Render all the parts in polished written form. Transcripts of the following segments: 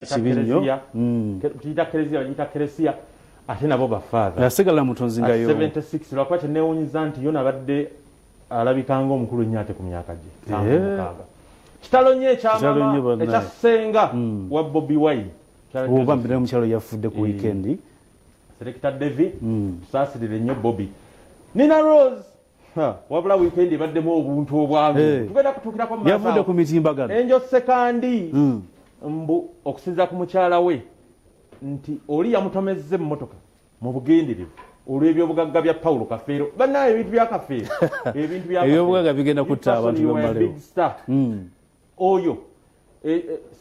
Kibinyo kita Keresia ate nabo bafather yasigala mutonzi nga yo 76 lwakwache neewunyiza nti yo nabadde alabikanga omukulu nnyo ate ku myaka gye kitalo nnyo ekyamama ekyasenga wa Bobi Wine oba mbere mukyalo yafudde ku weekend Selector David tusaasirire nnyo Bobi Nina Rose wabula weekend baddemu obuntu obwangu tugenda kutuukirako mu yavudde ku mitimbagano enjo sekandi mbu okusinza ku mukyala we nti oli yamutomezze mu motoka mu bugenderivu olw'ebyobugagga bya Paulo Kafeero bannaye ebintu bya Kafeero ebintu bya ebyobugagga bigenda kutta abantu bamalewo oyo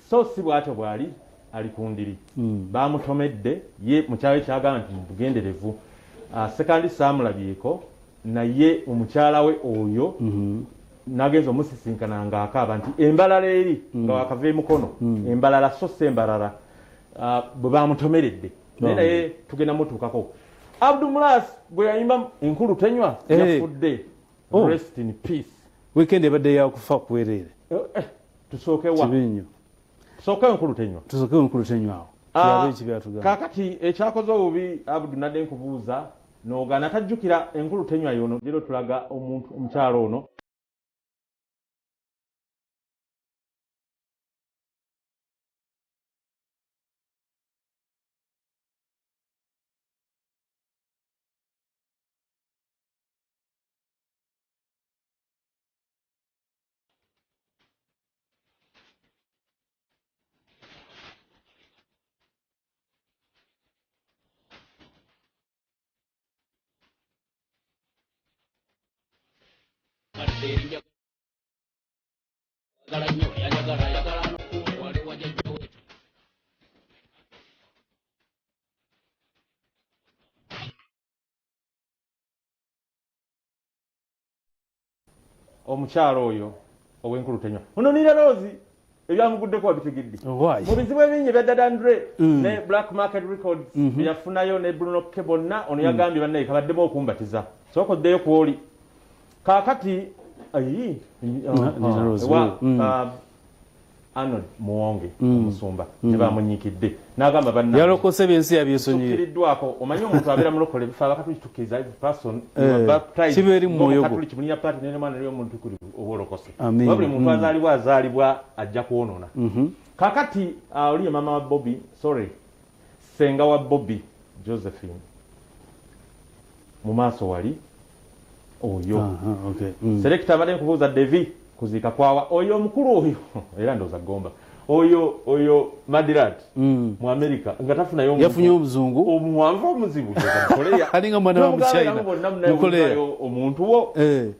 so si bw'atyo bw'ali ali ku ndiri bamutomedde ye mukyala we kyagamba nti mu bugenderevu sekandi saamulabyeko naye omukyala we oyo nagenza omusisinkana ng'akaaba nti embalala eri nga wakava emukono embalala so si embalala bwe bamutomeredde naye naye tugenda mutuukako Abdulmulas bwe yayimba enkulu tenywa yafudde rest in peace weekend ebadde yakufa kuwereere tusooke wa kibinyo tusooke enkulu tenywa tusooke enkulu tenywa awo tulabe ekibyatugamba kaakati ekyakoze obubi Abdu nadde nkubuuza n'ogaana tajjukira enkulu tenywa yono gero tulaga omuntu omukyalo ono omukyalo oyo ow'enkulu tenywa ono Nina Rose ebyamuguddeko wabitegedde mu bizibu ebingi bya Dada Andre ne Black Market Records byafunayo ne Bruno K bonna ono yagambye bannaye kabaddemu okumbatiza sooka oddeyo kwoli kaakati Arnold Muwonge omusumba ne bamunyikidde n'agamba bannaye yalokose byensi yabyesonyiye tukiddwako omanyi omuntu abeera mulokole bifa abakatuliki tukiriza person kibeeri mu mwoyo gwo kimulinya paati nene mwana liyo omuntu kuli obolokose buli muntu azaalibwa ajja kwonoona kaakati oli ye mama wa Bobby senga wa Bobby Josephine mu maaso wali oyo Selector abadde nkubuuza Devi kuziika kwawa oyo omukulu oyo era ndooza gomba oyo Madirat mu America nga tafunayo yafunye omuzungu omuwanvu omuzibu alinga mwana wa Muchina mukoleyo omuntu wo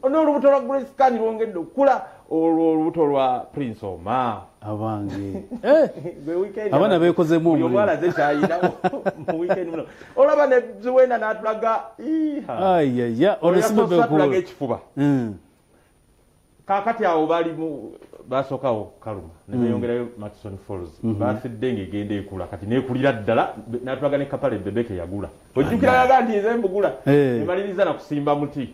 n'olubuto lwa Grace Kani lwongedde okukula olubuto lwa Prince Omar abange abana beekozemu omulala zekyayinawo mu weekend muno olaba ne Zuwena n'atulaga ayaya olwatulaga ekifuba kaakati awo basookawo Kaluma ne beeyongerayo Matson Falls bafidde ng'egenda ekula kati neekulira ddala n'atulaga ne Kapale Bebeke yagula ojjukira yaga nti nze mbugula emaliriza na kusimba muti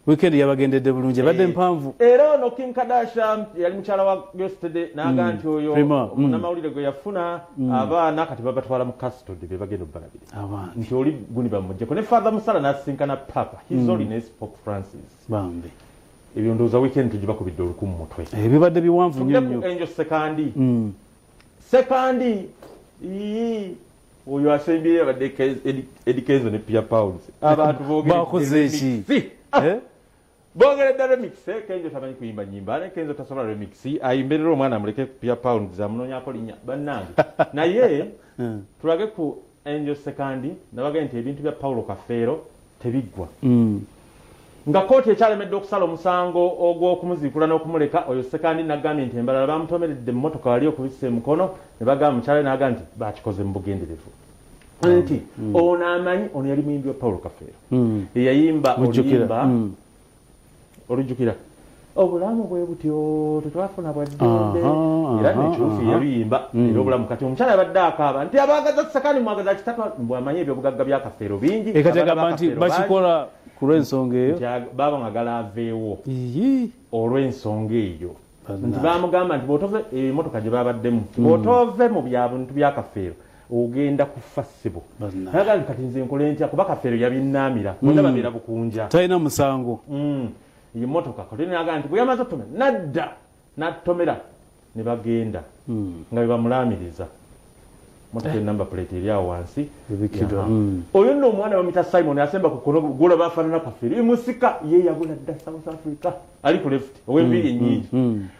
weekend yabagendedde bulungi badde mpanvu era ono Kim Kardashian yali mukyala wa yesterday n'aga nti oyo omunamawulire gwe yafuna abaana kati babatwala mu custody be bagenda obalabira nti oli guni bamugjeko ne Father Musala n'asisinkana Papa His Holiness Pope Francis bambi ebyo ndowooza weekend tugibakubidde oluku mu mutwe ebibadde biwanvu nnyo nnyo enjo sekandi oyo asembire abadde Edikezo ne Pia Pauls abantu bakoze eki bogeredde remix Kenzo tamanyi kuyimba nyimba ne Kenzo tasobola remix ayimberera omwana amuleke Pia Pauls amunoonyako linnya bannange naye tulage ku enjo sekandi nabagambye nti ebintu bya Paulo Kafeero tebiggwa nga kooti ekyalemedde okusala omusango ogw'okumuziikula n'okumuleka oyo sekandi nagambye nti embalala bamutomeredde mu motoka wali okubisa emukono ne bagamba mukyala we n'agamba nti bakikoze mu bugenderevu nti ono amanyi ono yali muyimbi wa Paulo Kafeero eyayimba oluyimba olujjukira obulamu bwe butyo tetwafuna bwaddembe era nekituufu yaluyimba era obulamu kati omukyala yabadde akaaba nti abaagaza sekandi mwagaza kitatu bw'amanyi ebyobugagga bya Kafeero bingi ekati agamba nti bakikola ku lw'ensonga eyo baba ngagala aveewo olw'ensonga eyo nti bamugamba nti bw'otove emmotoka gye babaddemu bw'otove mu bintu bya Kafeero ogenda kufa ssebo naga kati nze nkole ntya kuba Kafeero yabinnaamira bonna babeera bukunja talina musango iyi mmotoka kati naga nti bwe yamaze otomera nadda n'atomera ne bagenda nga bwe bamulaamiriza motoka number plate eri awo wansi oyo nno omwana bamuyita Simon asemba ku kono gola bafaanana Kafeero musika ye yabula dda South Africa ali ku left ow'enviiri ennyingi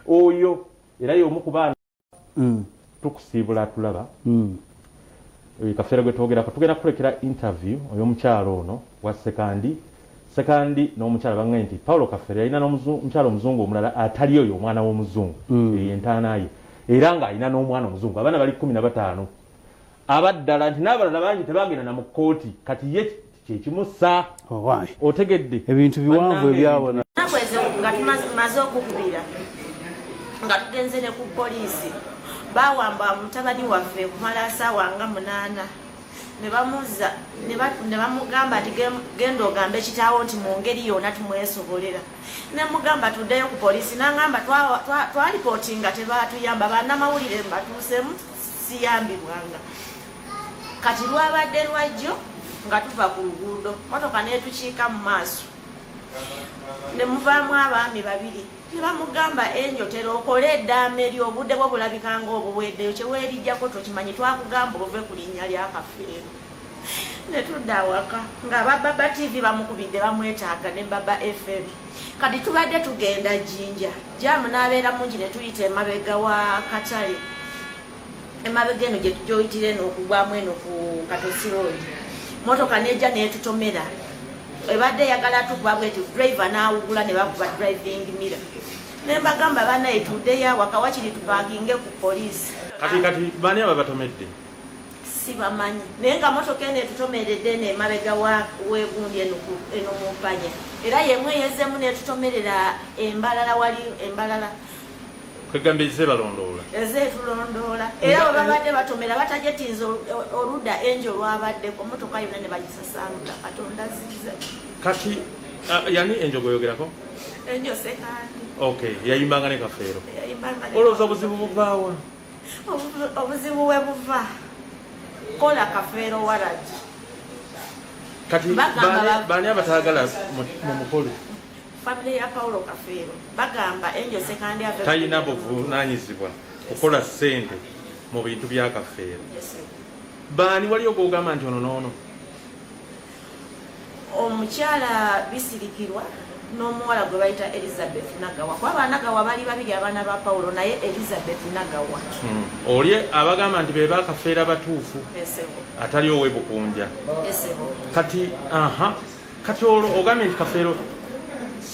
oyo era y'omu ku baana tukusiibula atulaba Kafeero gwe twogerako tugenda kulekera interview oy'omukyalo ono wa sekandi n'omukyala bang'e nti Paulo Kafeero yalina n'omukyala omuzungu omulala atali oyo omwana w'omuzungu entaana ye era ng'alina n'omwana omuzungu abaana bali 15 abaddala nti n'abalala bangi tebagenda na mu kkooti kati ye kyekimussa otegedde ebintu biwanvu ebyabona nga tumaze okukubira nga tugenze ne ku poliisi bawamba mutabani waffe kumala ssaawa nga 8 ne bamuza ne bamugamba ati genda ogambe kitaawo nti mu ngeri yonna tumwesobolera ne mugamba tuddeyo ku poliisi n'angamba twalipootinga tebaatuyamba bannamawulire mbatuusemu siyambibwanga kati lwabadde lwajjo nga tuva ku luguudo motoka netukiika mu maaso ne muvaamu abaami 2 ne bamugamba enjotera okole eddaama eri obudde bwo bulabikanga obuweddeyo kyeweerijjako tokimanyi twakugamba ove ku linnya lya Kafeero ne tudda awaka nga Baba TV bamukubidde bamwetaaga ne Baba FM kati tubadde tugenda Jinja jamu n'abeera mungi ne tuyita emabega wa Katale emabega eno gye tujoyitire n'okugwamu eno ku Katosirooji motoka nejja netutomera ebadde yagala tukuba bweti driver n'awugula ne bakuba driving mirror ne mbagamba bana etuddeyo awaka wakiri tupakinge ku poliisi kati bani ababatomedde sibamanyi naye nga motoka eno etutomeredde n'emabega wegundi eno mu mpanya era yemwe yezemu netutomerera embalala wali embalala kwegambe zebalondoola ezetulondoola era bwe babadde batomera batajetinza oludda enjo lwabadde ku motoka yonna ne bagisasaalula Katonda ziza kati yani enjo goyogerako enjo sekandi okay yayimbanga ne Kafeero olowooza obuzibu buvaawa obuzibu we buva kola Kafeero waraji kati bani abataagala mu mukolo family ya Paulo Kafeero bagamba enjo sekandi ave tayina buvunaanyizibwa kukola ssente mu bintu bya Kafeero bani wali ogogamba nti ono noono omukyala bisirikirwa n'omuwala gwe bayita Elizabeth Nagawa kwa Nagawa bali babiri abaana ba Paulo naye Elizabeth Nagawa oli abagamba nti be ba Kafeero abatuufu atali owe bukunja kati kati ogambye nti Kafeero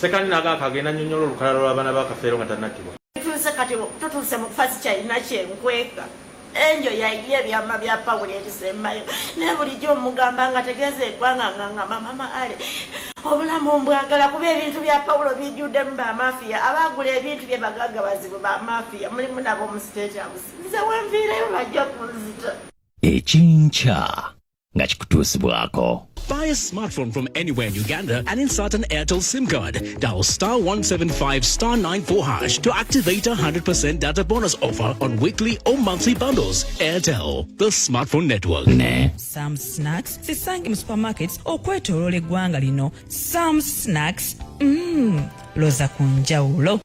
sekandi naga akagenda nnyonnyola olukalala lw'abaana ba Kafeero nga tannakibwa tutuuse mu fasi kyalina kyenkweka enjo yayiye ebyama bya Paulo ebisembayo naye bulijjo omugamba nga tegeeza eggwanga nga mama ale obulamu mbwagala kuba ebintu bya Paulo bijjuddemu bamafiya abaagula ebintu bye bagagga bazibu bamafiya mulimu nabo mu state house nze wenviireyo bajja kunzita ekinkya nga kikutuusibwako. Buy a smartphone from anywhere in Uganda and insert an Airtel SIM card. Dial *175 *94# to activate a 100% data bonus offer on weekly or monthly bundles. Airtel, the smartphone network. Some snacks sisange mu supermarkets okwetooloola eggwanga lino. Some snacks loza ku njawulo.